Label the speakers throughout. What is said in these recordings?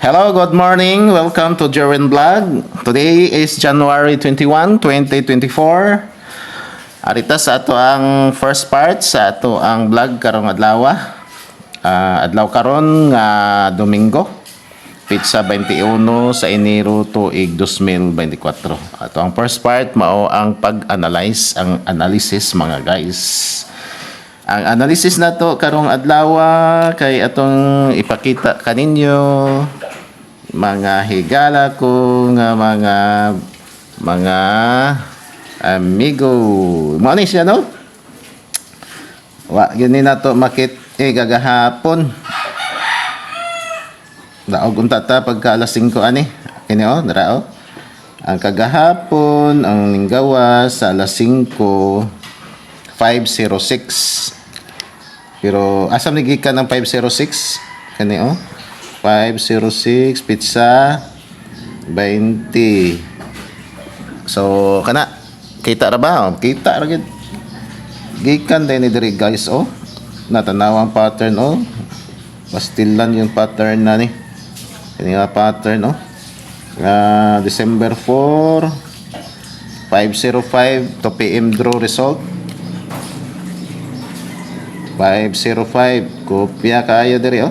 Speaker 1: Hello, good morning. Welcome to Jerwin Vlog. Today is January 21, 2024. Arita sa ato ang first part sa ato ang vlog karong adlaw. Adlaw karon nga Domingo. Pizza 21 sa Enero tuig 2024. Ato ang first part mao ang pag-analyze, ang analysis mga guys. Ang analysis nato karong adlaw kay atong ipakita kaninyo mga higala ko nga mga amigo. Mao ni siya no? Wa gyud ni nato makit gagahapon. Daog unta ta pagka alas 5 ani. Kini dara oh. Ang kagahapon ang ninggawa sa alas 5:06. Pero asam ni gikan ng 5:06 kani 5:06 pizza 20. So kana kita ra ba? Kita ra gid. Gikan din ni diri guys natanaw ang pattern pastilan yung pattern na ni. Kani nga pattern December 4 5:05 to PM draw result 5:05 kopya kayo diri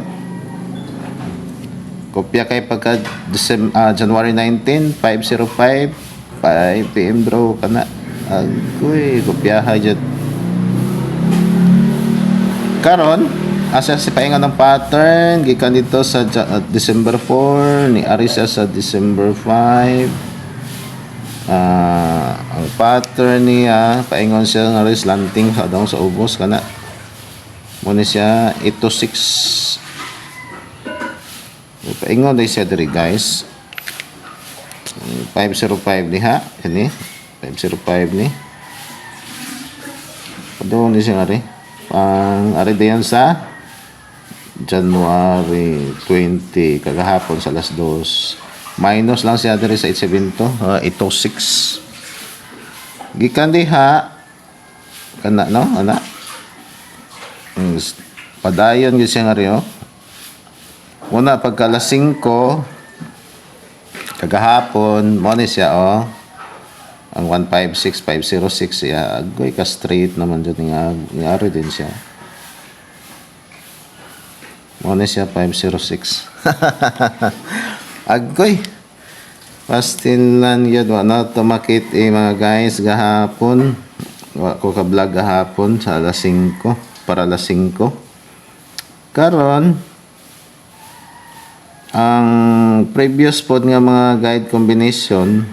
Speaker 1: kopya kay pagka January 19 5:05 5 PM draw kana agoy kopyaha jud karon asa si paingon ng pattern gikan dito sa December 4 ni ari siya sa December 5. Ang pattern niya paingon siya nga slanting sa daw sa ubos kana muna siya 826. Paingon day siya diri guys 505 diha kani 505 ni padong ni siya ari ang ari dayon sa January 20 kagahapon sa alas 2 minus lang siya diri sa 826 gikan diha kana no ana padayon gyud siya nga ri una pagka alas 5 kagahapon mo ni siya ang 156506 siya agoy ka straight naman jud nga ari din siya mo ni siya 506 agoy pastilan yun na tumakit mga guys gahapon wa ko ka vlog gahapon sa alas 5 para alas 5 karon ang previous pod nga mga guide combination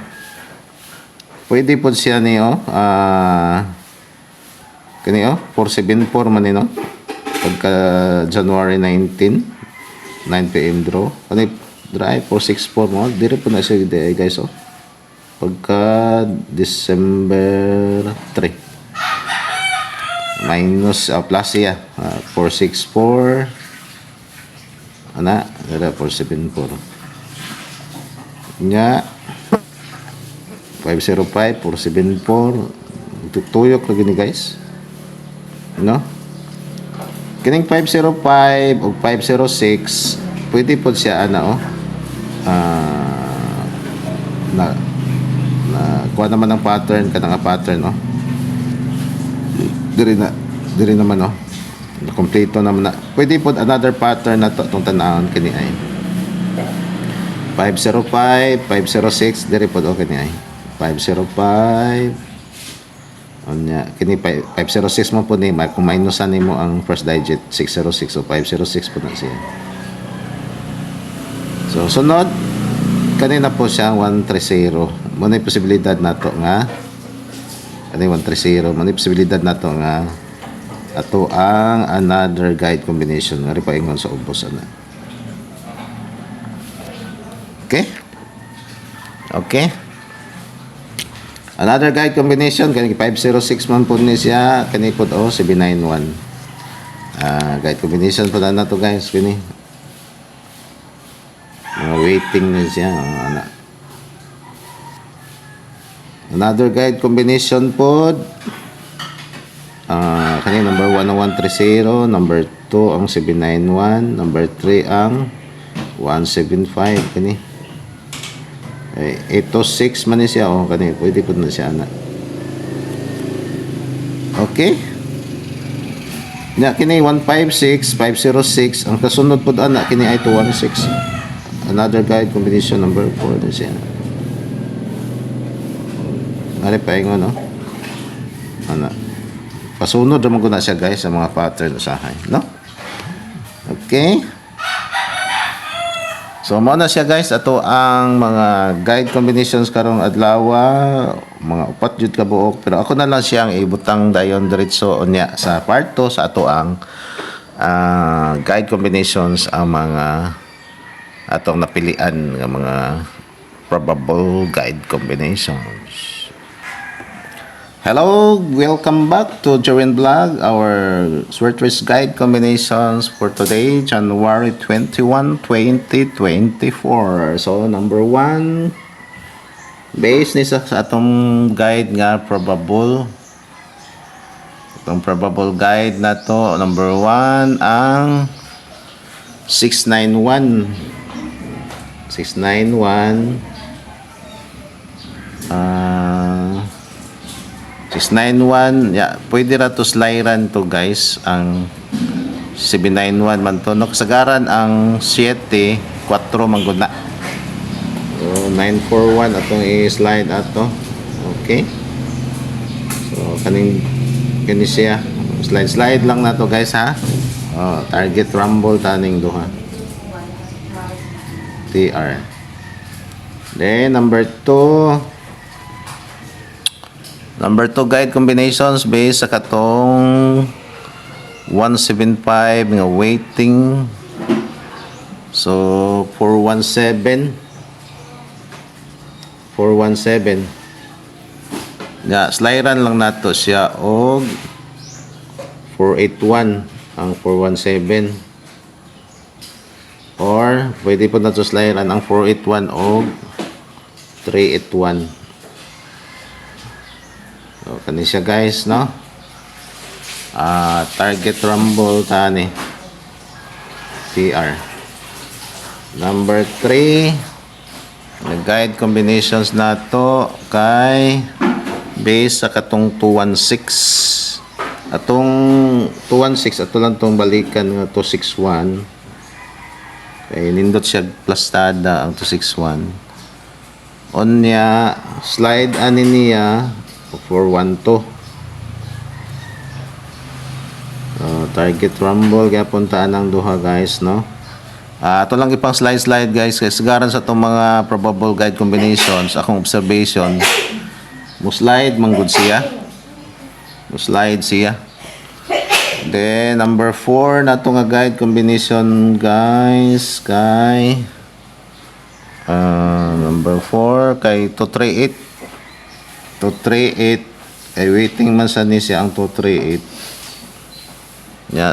Speaker 1: pwede pod siya ni kani 474 man ni pagka January 19 9 PM draw kani drive 464 mo dire po na siya guys pagka December 3 minus plus siya 464 ana dara 474 nya 505 474 tutuyok lagi ni guys no kining 505 ug 506 pwede po siya na kuha naman ang pattern kanang pattern diri naman kompleto naman na pwede po another pattern na itong tanahon kini ay 505 506 diri po kini ay 505 anya kini 506 mo po ni kung minusan nimo ang first digit 606 so 506 po na siya so sunod kanina po siya 130 mo na posibilidad nato nga kani 130 mo na posibilidad nato nga ato ang another guide combination nga ri paingon sa ubos okay another guide combination kani 506 man po ni siya kani po 791 guide combination po na to guys kini waiting na siya another guide combination po kani number 1 ang 130 number 2 ang 791 number 3 ang 175 kani. 826 man ni siya kani pwede pud na siya ana. Okay. Nya kini 156 506 ang kasunod pud ana kini ay 216. Another guide combination number 4 din siya. Ari pa ingon no. Ana. Pasunod ra man gud na siya guys sa mga pattern usahay, no? Okay. So mao na siya guys ato ang mga guide combinations karong adlaw, mga upat jud ka buok pero ako na lang siyang ibutang dayon diretso unya sa part 2 sa ato ang guide combinations ang mga atong napilian nga mga probable guide combinations. Hello, welcome back to Jorin Vlog, our Swertres guide combinations for today, January 21, 2024. So, number 1, based ni sa atong guide nga probable. Itong probable guide na to, number 1, ang 691. 691. 691 pwede ra to sliran to guys ang 791 man to no kasagaran ang 7 4 man gud na so 941 atong i-slide ato okay so kani siya slide lang na to guys ha target rumble taning duha TR then number 2 guide combinations based sa katong 175 nga waiting. So 417 sliran lang nato siya og 481 ang 417 or pwede po nato sliran ang 481 og 381. So, kani siya guys, no? Target rumble tani. TR. Number 3, the guide combinations nato kay base sa katong 216. Atong 216 ato lang tong balikan nga 261. Kay nindot siya plastada ang 261. Onya slide ani niya 412 target rumble kaya puntaan ang duha guys no ito lang ipang slide guys kasi sagaran sa itong mga probable guide combinations akong observation mo slide manggod siya then number 4 na ito nga guide combination guys kay number 4 kay 238 ay waiting man sa ni siya ang 238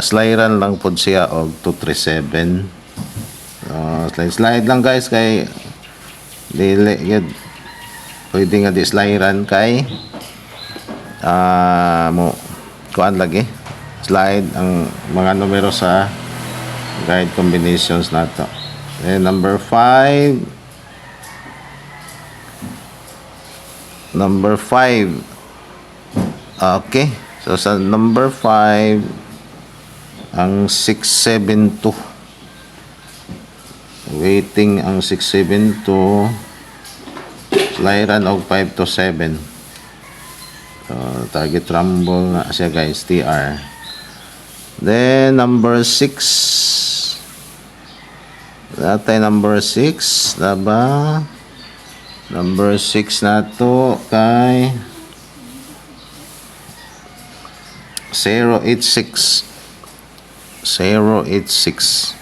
Speaker 1: sliran lang pod siya og 237 slide lang guys kay dili yun pwede nga di sliran kay mo kuan lagi slide ang mga numero sa guide combinations nato and number 5 okay so sa number 5 ang 672 waiting ang 672 sliran og 5 to 7 target rumble na siya guys TR then number 6 natay number 6 diba number 6 na to kay 086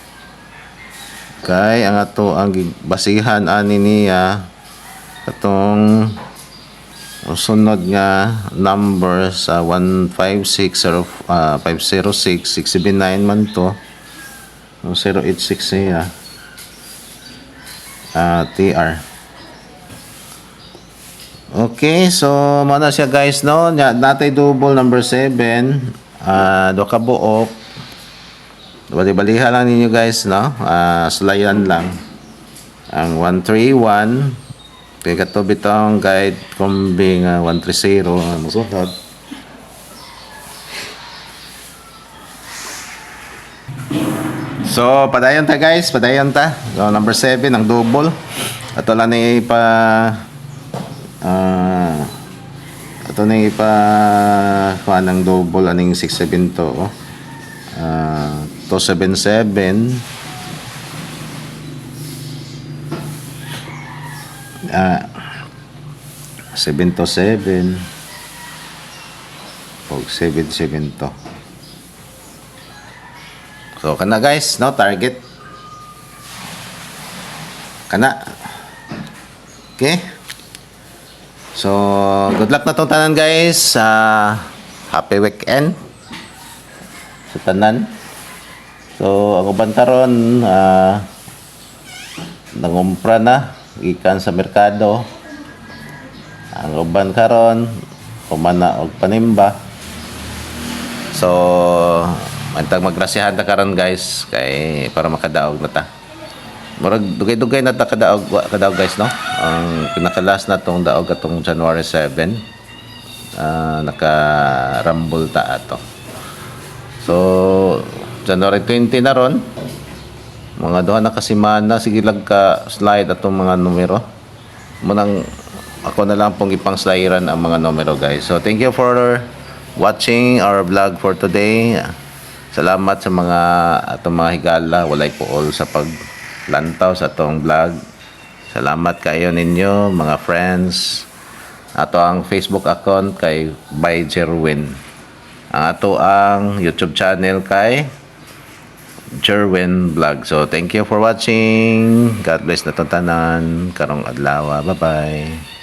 Speaker 1: kay ang ato ang basihan ani niya katong sunod nga number sa 156 506 679 man to 086 niya TR. Okay, so mana siya guys no. Natay double number 7, do ka buok. bali-balihan lang ninyo guys, no? Sulayan lang. Ang 131, kaya kato bitong guide kumbing 130, musunod. So, padayon ta guys, padayon ta. So, number 7, ang double. Ato lang ni ito na kuha ng double aning 672 oh. 277 727 og 772. So kana guys, no, target kana. Okay. So, good luck na tong tanan guys. Happy weekend sa tanan. So, ang uban karon nangumpra na ikan sa merkado. Ang uban karon kumana og panimba. So, mantag magrasihan ta karon guys kay para makadaog na ta. Murag dugay-dugay na ta kadaog guys, no? Ang pinakalas na tong daog atong January 7. Naka-rumble ta ato. So January 20 na ron. Mga duha na kasimana sige lang ka slide atong mga numero. Munang ako na lang pong ipang slideran ang mga numero guys. So thank you for watching our vlog for today. Salamat sa mga atong mga higala, walay puol sa paglantaw sa atong vlog. Salamat kayo ninyo mga friends. Ato ang Facebook account kay by Jerwin. Ang ato ang YouTube channel kay Jerwin Vlog. So thank you for watching. God bless na tanan karong adlaw. Bye bye.